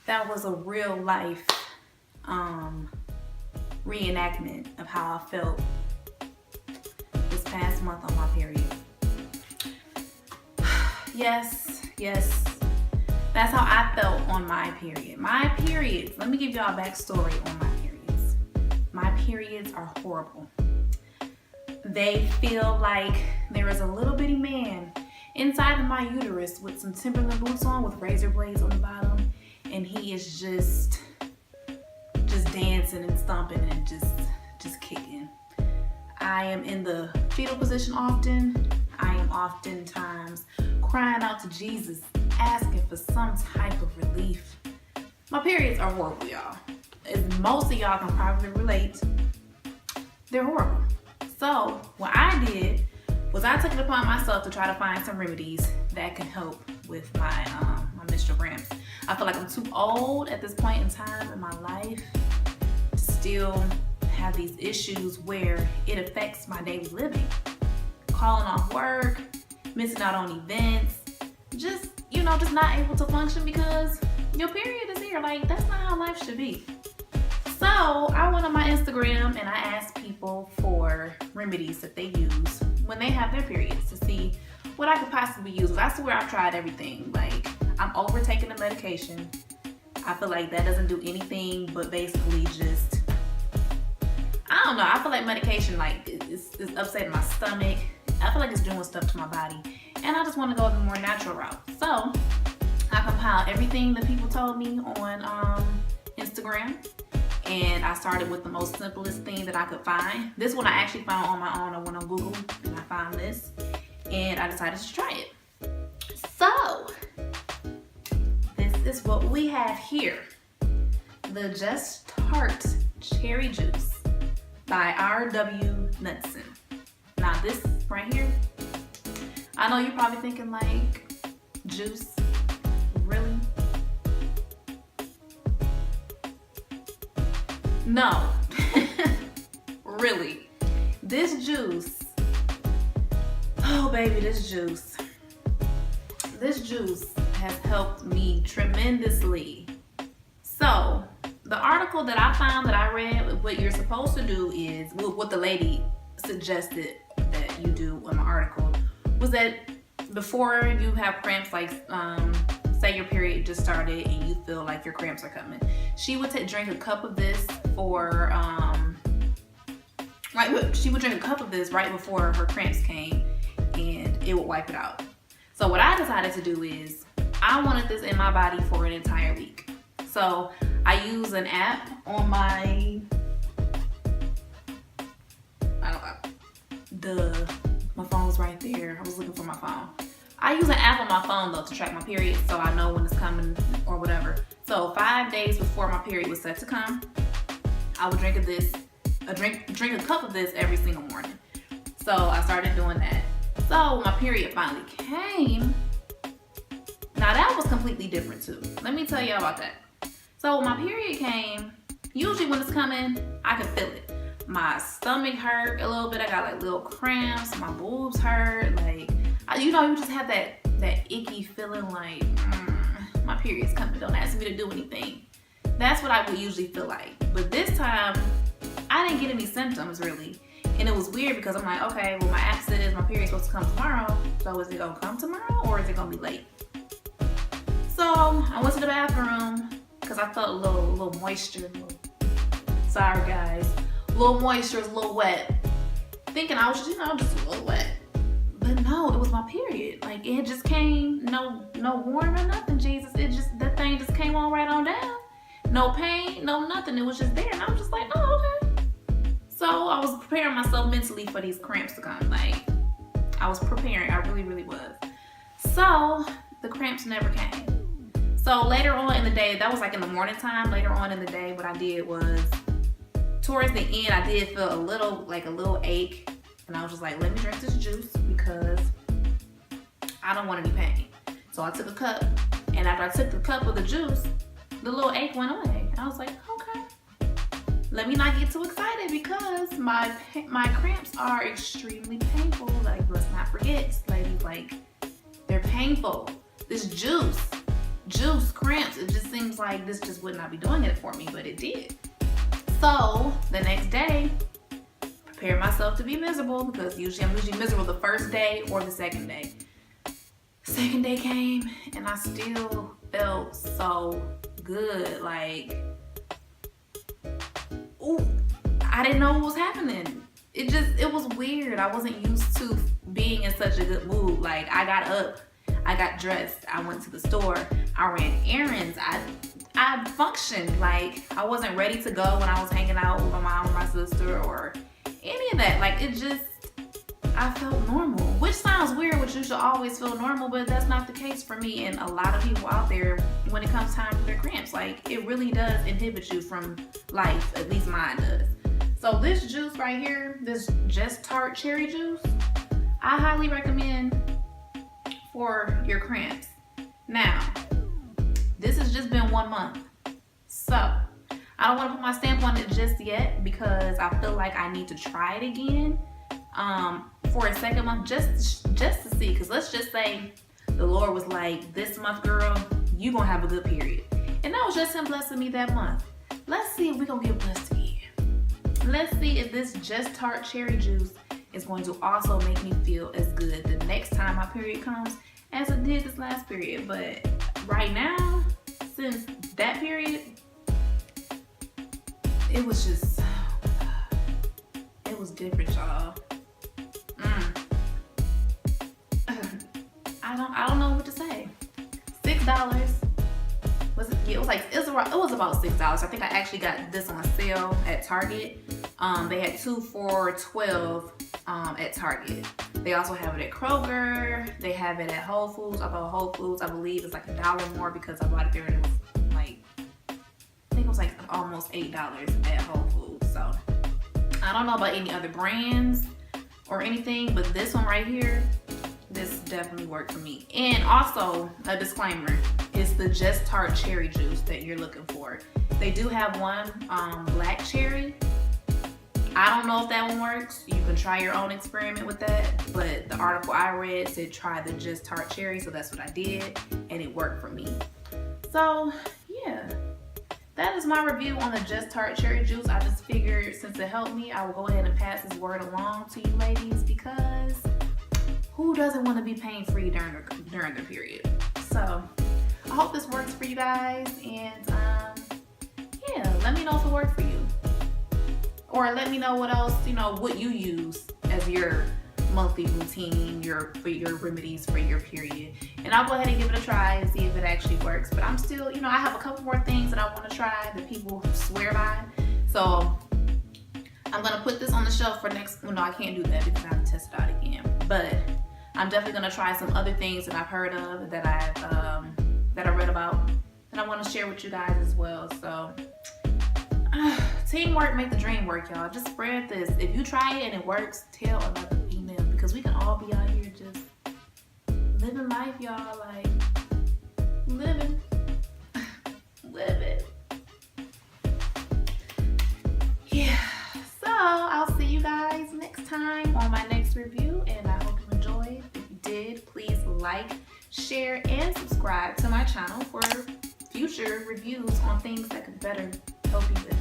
that was a real life reenactment of how I felt this past month on my period. Yes, that's how I felt on my period. My periods, let me give y'all a backstory on my periods. My periods are horrible. They feel like there is a little bitty man inside of my uterus with some Timberland boots on with razor blades on the bottom, and he is just dancing and stomping and just kicking. I am in the fetal position often. I am oftentimes crying out to Jesus, asking for some type of relief. My periods are horrible, y'all. As most of y'all can probably relate, they're horrible. So what I did was I took it upon myself to try to find some remedies that can help with my menstrual cramps. I feel like I'm too old at this point in time in my life to still have these issues where it affects my daily living. Calling off work, missing out on events, just not able to function because your period is here. Like, that's not how life should be. So I went on my Instagram and I asked people for remedies that they use when they have their periods to see what I could possibly use. I swear I've tried everything. Like, I'm overtaking the medication. I feel like that doesn't do anything but basically just, I don't know. I feel like medication is upsetting my stomach. I feel like it's doing stuff to my body. And I just want to go the more natural route. So I compiled everything that people told me on Instagram. And I started with the most simplest thing that I could find. This one I actually found on my own. I went on Google and I found this. And I decided to try it. So this is what we have here. The Just Tart Cherry Juice by R.W. Knudsen. Now this right here, I know you're probably thinking like, juice, really? No, really. This juice, oh baby, this juice has helped me tremendously. So the article that I found that I read, what you're supposed to do is, what the lady suggested that you do in the article was that before you have cramps, like say your period just started and you feel like your cramps are coming, she would drink a cup of this she would drink a cup of this right before her cramps came, and it would wipe it out. So what I decided to do is I wanted this in my body for an entire week. So I use an app on my my phone's right there. I was looking for my phone. I use an app on my phone though to track my period, so I know when it's coming or whatever. So 5 days before my period was set to come, I would drink a cup of this every single morning. So I started doing that. So when my period finally came, now that was completely different too. Let me tell you about that. So when my period came, usually when it's coming, I can feel it. My stomach hurt a little bit. I got like little cramps. My boobs hurt. Like, you just have that icky feeling like my period's coming. Don't ask me to do anything. That's what I would usually feel like. But this time, I didn't get any symptoms really. And it was weird because I'm like, okay, well my app says my period's supposed to come tomorrow. So is it gonna come tomorrow or is it gonna be late? So I went to the bathroom because I felt a little moisture. Sorry guys. A little moisture, a little wet. Thinking I was just a little wet. But no, it was my period. Like, it just came, no warning or nothing, Jesus. That thing just came on right on down. No pain, no nothing. It was just there. And I was just like, oh, okay. So I was preparing myself mentally for these cramps to come. Like, I was preparing. I really, really was. So the cramps never came. So later on in the day, that was like in the morning time. Later on in the day, what I did was, towards the end, I did feel a little ache. And I was just like, let me drink this juice because I don't want any pain. So I took a cup. And after I took the cup of the juice, the little ache went away. And I was like, okay. Let me not get too excited because my cramps are extremely painful. Like, let's not forget, ladies, like, they're painful. This juice, cramps, it just seems seems like this just would not be doing it for me, but it did. So the next day, prepare myself to be miserable, because I'm usually miserable the first day or the second day. Second day came and I still felt so good. Like, ooh, I didn't know what was happening. It was weird. I wasn't used to being in such a good mood. Like, I got up, I got dressed, I went to the store, I ran errands, I functioned. Like, I wasn't ready to go when I was hanging out with my mom or my sister or any of that. Like, I felt normal, which sounds weird, which you should always feel normal, but that's not the case for me and a lot of people out there when it comes time for their cramps. Like, it really does inhibit you from life, at least mine does. So this juice right here, this Just Tart cherry juice, I highly recommend for your cramps. Now, this has just been 1 month, so I don't want to put my stamp on it just yet because I feel like I need to try it again for a second month just to see. Because let's just say the Lord was like, this month, girl, you gonna have a good period, and that was just him blessing me that month. Let's see if we're gonna get blessed again. Let's see if this Just Tart cherry juice is going to also make me feel as good the next time my period comes as it did this last period. But right now, since that period, it was different, y'all. I don't know what to say. $6 was it? Yeah, it was about $6. I think I actually got this on sale at Target. They had 2 for $12 at Target. They also have it at Kroger. They have it at Whole Foods. Although Whole Foods, I believe, is like $1 more because I bought it there and it was like, I think it was like almost $8 at Whole Foods. So I don't know about any other brands or anything, but this one right here, this definitely worked for me. And also, a disclaimer, it's the Just Tart cherry juice that you're looking for. They do have one black cherry. I don't know if that one works. You can try your own experiment with that, but the article I read said try the Just Tart cherry, so that's what I did, and it worked for me. So yeah, that is my review on the Just Tart cherry juice. I just figured since it helped me, I will go ahead and pass this word along to you ladies, because who doesn't want to be pain-free during their period? So I hope this works for you guys, and yeah, let me know if it worked for you. Or let me know what else, what you use as your monthly routine, for your remedies for your period. And I'll go ahead and give it a try and see if it actually works. But I'm still, I have a couple more things that I want to try that people swear by. So I'm going to put this on the shelf for next, well, no, I can't do that because I haven't tested out again. But I'm definitely going to try some other things that I've heard of, that I read about, and I want to share with you guys as well. So teamwork make the dream work, y'all. Just spread this. If you try it and it works, tell another female, because we can all be out here just living life, y'all. Like, living. Yeah. So I'll see you guys next time on my next review, and I hope you enjoyed. If you did, please like, share, and subscribe to my channel for future reviews on things that could better help you live.